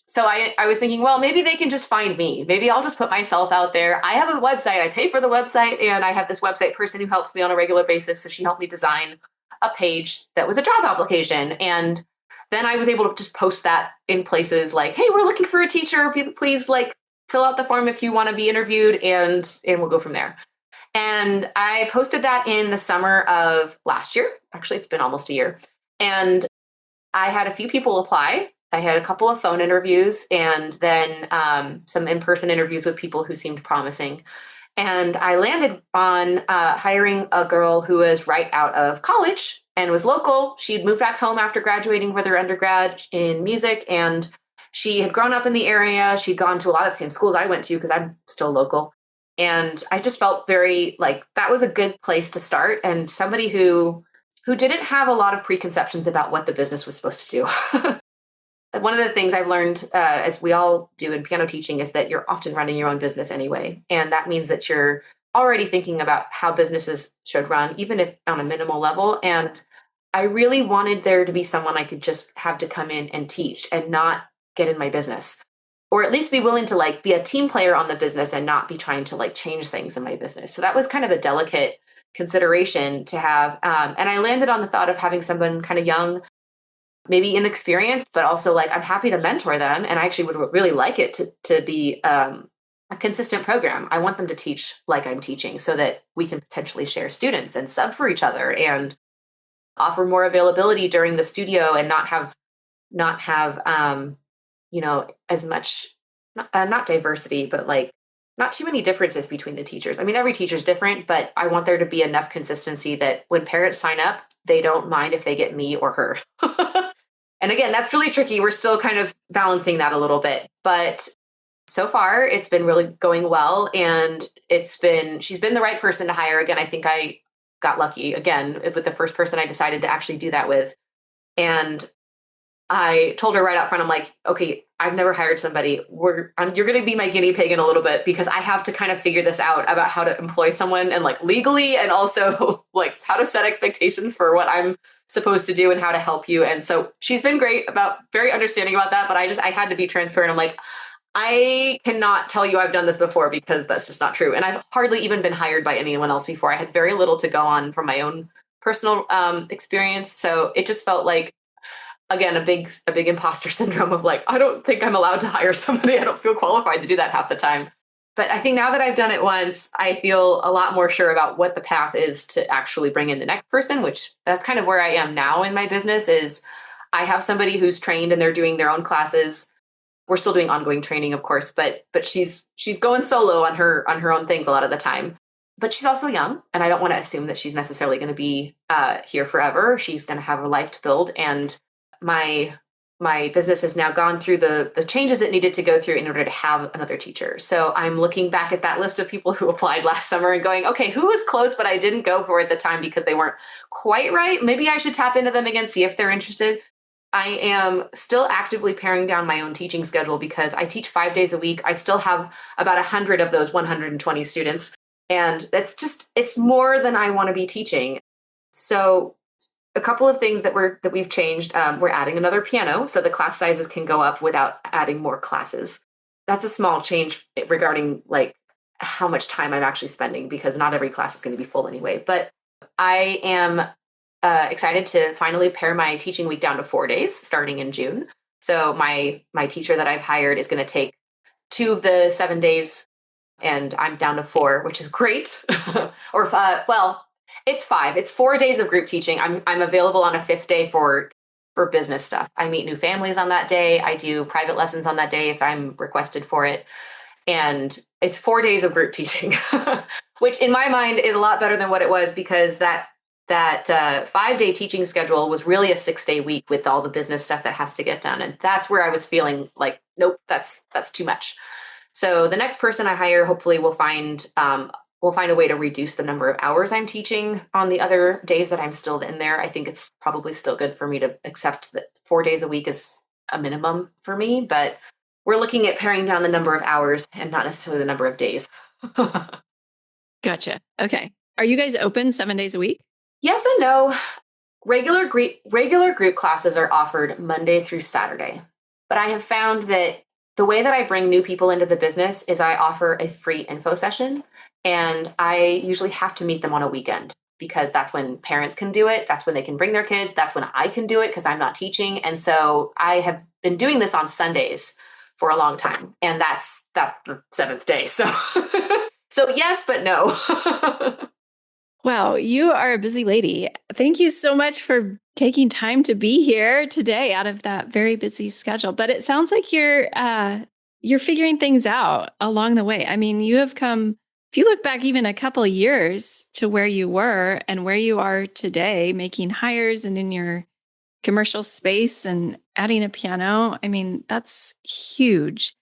So I was thinking, well, maybe they can just find me. Maybe I'll just put myself out there. I have a website. I pay for the website, and I have this website person who helps me on a regular basis. So she helped me design a page that was a job application. And then I was able to just post that in places like, hey, we're looking for a teacher. Please like fill out the form if you want to be interviewed, and we'll go from there. And I posted that in the summer of last year. Actually, it's been almost a year. And I had a few people apply. I had a couple of phone interviews and then some in-person interviews with people who seemed promising. And I landed on hiring a girl who was right out of college and was local. She'd moved back home after graduating with her undergrad in music, and she had grown up in the area. She'd gone to a lot of the same schools I went to because I'm still local. And I just felt very like that was a good place to start, and somebody who didn't have a lot of preconceptions about what the business was supposed to do. One of the things I've learned, as we all do in piano teaching, is that you're often running your own business anyway. And that means that you're already thinking about how businesses should run, even if on a minimal level. And I really wanted there to be someone I could just have to come in and teach and not get in my business, or at least be willing to like be a team player on the business and not be trying to like change things in my business. So that was kind of a delicate consideration to have. And I landed on the thought of having someone kind of young, maybe inexperienced, but also like I'm happy to mentor them. And I actually would really like it to be a consistent program. I want them to teach like I'm teaching so that we can potentially share students and sub for each other and offer more availability during the studio and not have as much, not diversity, but like not too many differences between the teachers. I mean, every teacher's different, but I want there to be enough consistency that when parents sign up, they don't mind if they get me or her. And again, that's really tricky. We're still kind of balancing that a little bit, but so far it's been really going well. And she's been the right person to hire. Again, I think I got lucky again with the first person I decided to actually do that with. And I told her right out front, I'm like, okay, I've never hired somebody. You're going to be my guinea pig in a little bit because I have to kind of figure this out about how to employ someone and like legally and also like how to set expectations for what I'm supposed to do and how to help you. And so she's been great very understanding about that. But I had to be transparent. I'm like, I cannot tell you I've done this before because that's just not true. And I've hardly even been hired by anyone else before. I had very little to go on from my own personal experience. So it just felt like, again, a big imposter syndrome of like, I don't think I'm allowed to hire somebody. I don't feel qualified to do that half the time. But I think now that I've done it once, I feel a lot more sure about what the path is to actually bring in the next person, which that's kind of where I am now in my business is I have somebody who's trained and they're doing their own classes. We're still doing ongoing training, of course, but she's going solo on her own things a lot of the time. But she's also young, and I don't want to assume that she's necessarily going to be here forever. She's going to have a life to build, and my business has now gone through the changes it needed to go through in order to have another teacher. So I'm looking back at that list of people who applied last summer and going, okay, who was close, but I didn't go for at the time because they weren't quite right. Maybe I should tap into them again, see if they're interested. I am still actively paring down my own teaching schedule because I teach 5 days a week. I still have about 100 of those 120 students. And it's more than I want to be teaching. So a couple of things that we've changed. We're adding another piano, so the class sizes can go up without adding more classes. That's a small change regarding like how much time I'm actually spending because not every class is going to be full anyway. But I am excited to finally pare my teaching week down to 4 days starting in June. So my teacher that I've hired is going to take 2 of the 7 days, and I'm down to 4, which is great. It's 5. It's 4 days of group teaching. I'm available on a 5th day for business stuff. I meet new families on that day. I do private lessons on that day if I'm requested for it. And it's 4 days of group teaching, which in my mind is a lot better than what it was because that 5-day teaching schedule was really a 6-day week with all the business stuff that has to get done. And that's where I was feeling like, nope, that's too much. So the next person I hire, hopefully we'll find a way to reduce the number of hours I'm teaching on the other days that I'm still in there. I think it's probably still good for me to accept that 4 days a week is a minimum for me, but we're looking at paring down the number of hours and not necessarily the number of days. Gotcha. Okay. Are you guys open 7 days a week? Yes and no. Regular group classes are offered Monday through Saturday, but I have found that the way that I bring new people into the business is I offer a free info session, and I usually have to meet them on a weekend because that's when parents can do it. That's when they can bring their kids. That's when I can do it because I'm not teaching. And so I have been doing this on Sundays for a long time, and that's the 7th day. So, so yes, but no. Wow, you are a busy lady. Thank you so much for taking time to be here today out of that very busy schedule. But it sounds like you're figuring things out along the way. I mean, you have come, if you look back even a couple of years to where you were and where you are today, making hires and in your commercial space and adding a piano, I mean, that's huge.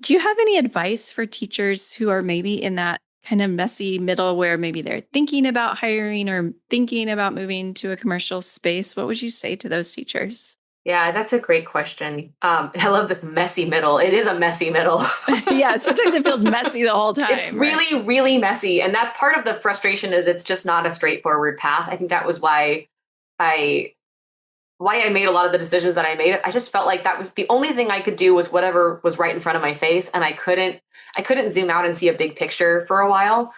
Do you have any advice for teachers who are maybe in that kind of messy middle where maybe they're thinking about hiring or thinking about moving to a commercial space? What would you say to those teachers? Yeah, that's a great question. I love the messy middle. It is a messy middle. Yeah, sometimes it feels messy the whole time. It's really, really messy. And that's part of the frustration is it's just not a straightforward path. I think that was I why I made a lot of the decisions that I made. I just felt like that was the only thing I could do was whatever was right in front of my face. And I couldn't zoom out and see a big picture for a while.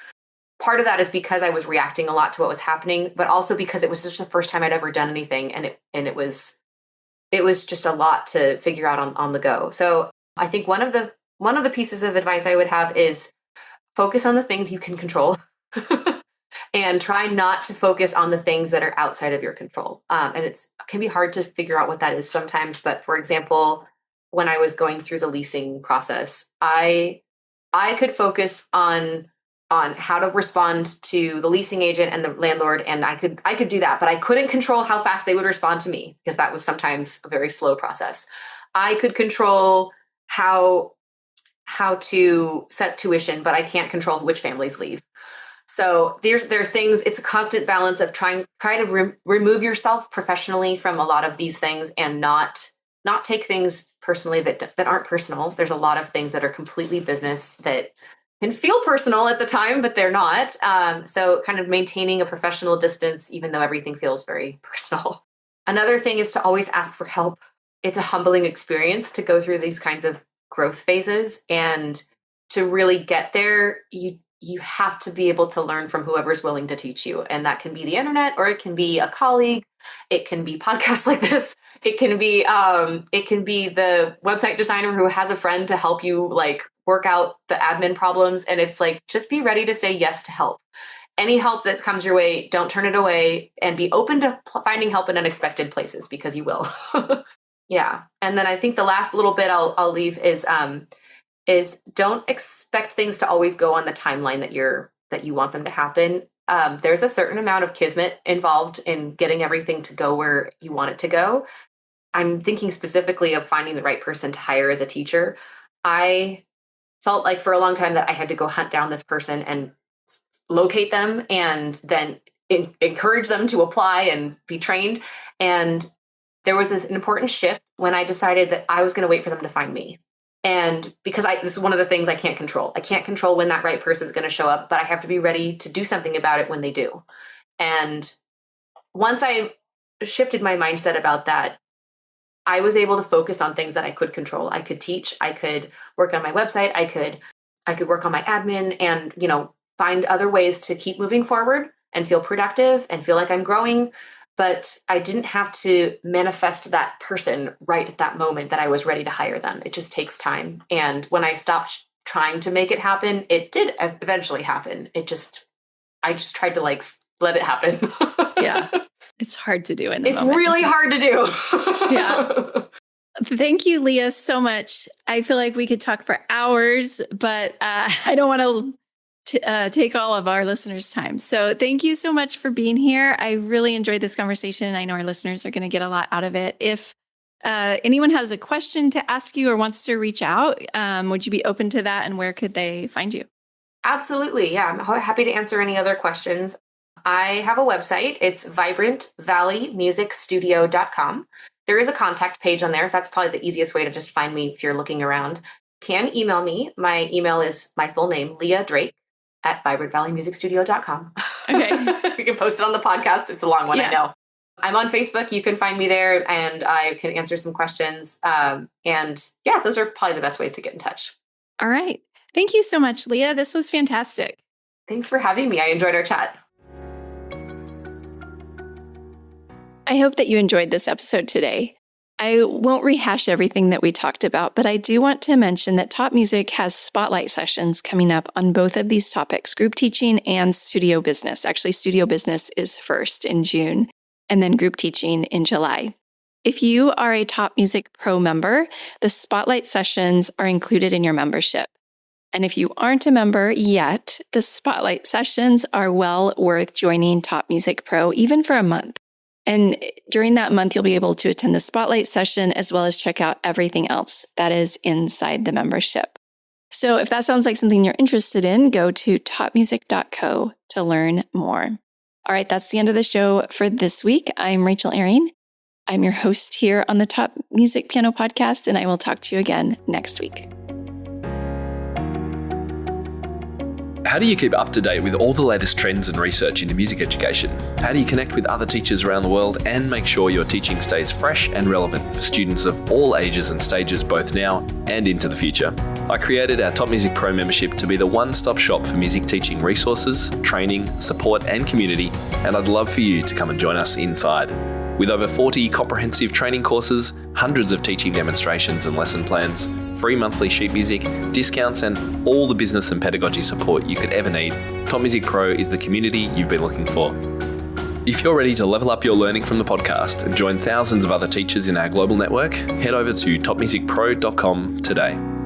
Part of that is because I was reacting a lot to what was happening, but also because it was just the first time I'd ever done anything. And it was just a lot to figure out on the go. So I think one of the pieces of advice I would have is focus on the things you can control. And try not to focus on the things that are outside of your control. And it can be hard to figure out what that is sometimes. But for example, when I was going through the leasing process, I could focus on how to respond to the leasing agent and the landlord, and I could do that. But I couldn't control how fast they would respond to me because that was sometimes a very slow process. I could control how to set tuition, but I can't control which families leave. So there's things, it's a constant balance of try to remove yourself professionally from a lot of these things and not take things personally that aren't personal. There's a lot of things that are completely business that can feel personal at the time, but they're not. So kind of maintaining a professional distance, even though everything feels very personal. Another thing is to always ask for help. It's a humbling experience to go through these kinds of growth phases, and to really get there, you have to be able to learn from whoever's willing to teach you. And that can be the internet, or it can be a colleague. It can be podcasts like this. It can be the website designer who has a friend to help you like work out the admin problems. And it's like, just be ready to say yes to help. Any help that comes your way, don't turn it away, and be open to finding help in unexpected places, because you will. Yeah. And then I think the last little bit I'll leave is don't expect things to always go on the timeline that you want them to happen. There's a certain amount of kismet involved in getting everything to go where you want it to go. I'm thinking specifically of finding the right person to hire as a teacher. I felt like for a long time that I had to go hunt down this person and locate them and then encourage them to apply and be trained. And there was an important shift when I decided that I was going to wait for them to find me. And because this is one of the things I can't control. I can't control when that right person is going to show up, but I have to be ready to do something about it when they do. And once I shifted my mindset about that, I was able to focus on things that I could control. I could teach, I could work on my website, I could work on my admin and, find other ways to keep moving forward and feel productive and feel like I'm growing. But I didn't have to manifest that person right at that moment that I was ready to hire them. It just takes time. And when I stopped trying to make it happen, it did eventually happen. I just tried to let it happen. Yeah. It's hard to do in the It's moment. really hard to do. Yeah. Thank you, Leah, so much. I feel like we could talk for hours, but I don't want to take all of our listeners' time. So thank you so much for being here. I really enjoyed this conversation. I know our listeners are going to get a lot out of it. If anyone has a question to ask you or wants to reach out, would you be open to that? And where could they find you? Absolutely. Yeah, I'm happy to answer any other questions. I have a website. It's vibrantvalleymusicstudio.com. There is a contact page on there, so that's probably the easiest way to just find me if you're looking around. Can email me. My email is my full name, Leah Drake, at vibrantvalleymusicstudio.com. Okay. You can post it on the podcast. It's a long one, yeah. I know. I'm on Facebook. You can find me there, and I can answer some questions. And yeah, those are probably the best ways to get in touch. All right. Thank you so much, Leah. This was fantastic. Thanks for having me. I enjoyed our chat. I hope that you enjoyed this episode today. I won't rehash everything that we talked about, but I do want to mention that Top Music has spotlight sessions coming up on both of these topics, group teaching and studio business. Actually, studio business is first in June. and then group teaching in July. If you are a Top Music Pro member, the Spotlight sessions are included in your membership. And if you aren't a member yet, the Spotlight sessions are well worth joining Top Music Pro, even for a month. And during that month, you'll be able to attend the Spotlight session as well as check out everything else that is inside the membership. So if that sounds like something you're interested in, go to topmusic.co to learn more. All right, that's the end of the show for this week. I'm Rachel Ehring. I'm your host here on the Top Music Piano Podcast, and I will talk to you again next week. How do you keep up to date with all the latest trends and research into music education? How do you connect with other teachers around the world and make sure your teaching stays fresh and relevant for students of all ages and stages, both now and into the future? I created our Top Music Pro membership to be the one-stop shop for music teaching resources, training, support and community, and I'd love for you to come and join us inside. With over 40 comprehensive training courses, hundreds of teaching demonstrations and lesson plans, free monthly sheet music, discounts, and all the business and pedagogy support you could ever need, Top Music Pro is the community you've been looking for. If you're ready to level up your learning from the podcast and join thousands of other teachers in our global network, head over to topmusicpro.com today.